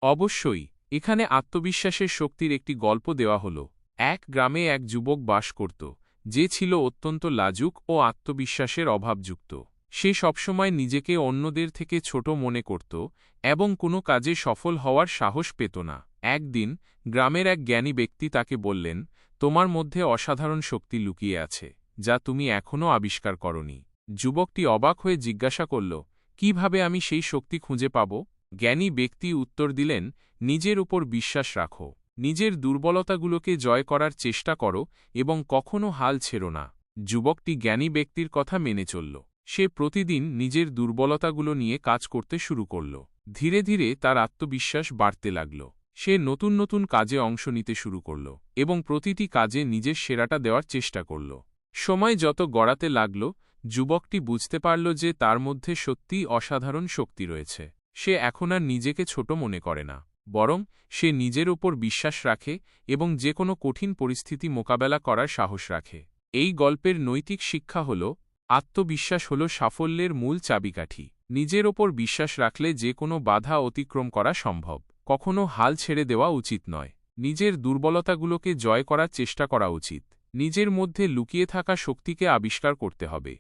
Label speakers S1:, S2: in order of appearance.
S1: অবশ্যই, এখানে আত্মবিশ্বাসের শক্তির একটি গল্প দেওয়া হল। এক গ্রামে এক যুবক বাস করত, যে ছিল অত্যন্ত লাজুক ও আত্মবিশ্বাসের অভাবযুক্ত। সে সবসময় নিজেকে অন্যদের থেকে ছোট মনে করত এবং কোনো কাজে সফল হওয়ার সাহস পেত না। একদিন গ্রামের এক জ্ঞানী ব্যক্তি তাকে বললেন, তোমার মধ্যে অসাধারণ শক্তি লুকিয়ে আছে, যা তুমি এখনও আবিষ্কার করনি। যুবকটি অবাক হয়ে জিজ্ঞাসা করল, কিভাবে আমি সেই শক্তি খুঁজে পাব? জ্ঞানী ব্যক্তি উত্তর দিলেন, নিজের উপর বিশ্বাস রাখো, নিজের দুর্বলতাগুলোকে জয় করার চেষ্টা করো এবং কখনো হাল ছেড়ো না। যুবকটি জ্ঞানী ব্যক্তির কথা মেনে চলল। সে প্রতিদিন নিজের দুর্বলতাগুলো নিয়ে কাজ করতে শুরু করল। ধীরে ধীরে তার আত্মবিশ্বাস বাড়তে লাগল। সে নতুন নতুন কাজে অংশ নিতে শুরু করল এবং প্রতিটি কাজে নিজের সেরাটা দেওয়ার চেষ্টা করল। সময় যত গড়াতে লাগল, যুবকটি বুঝতে পারল যে তার মধ্যে সত্যিই অসাধারণ শক্তি রয়েছে। সে এখন আর নিজেকে ছোট মনে করে না, বরং সে নিজের ওপর বিশ্বাস রাখে এবং যে কোনো কঠিন পরিস্থিতি মোকাবেলা করার সাহস রাখে। এই গল্পের নৈতিক শিক্ষা হল, আত্মবিশ্বাস হল সাফল্যের মূল চাবিকাঠি। নিজের ওপর বিশ্বাস রাখলে যে কোনো বাধা অতিক্রম করা সম্ভব। কখনো হাল ছেড়ে দেওয়া উচিত নয়। নিজের দুর্বলতাগুলোকে জয় করার চেষ্টা করা উচিত। নিজের মধ্যে লুকিয়ে থাকা শক্তিকে আবিষ্কার করতে হবে।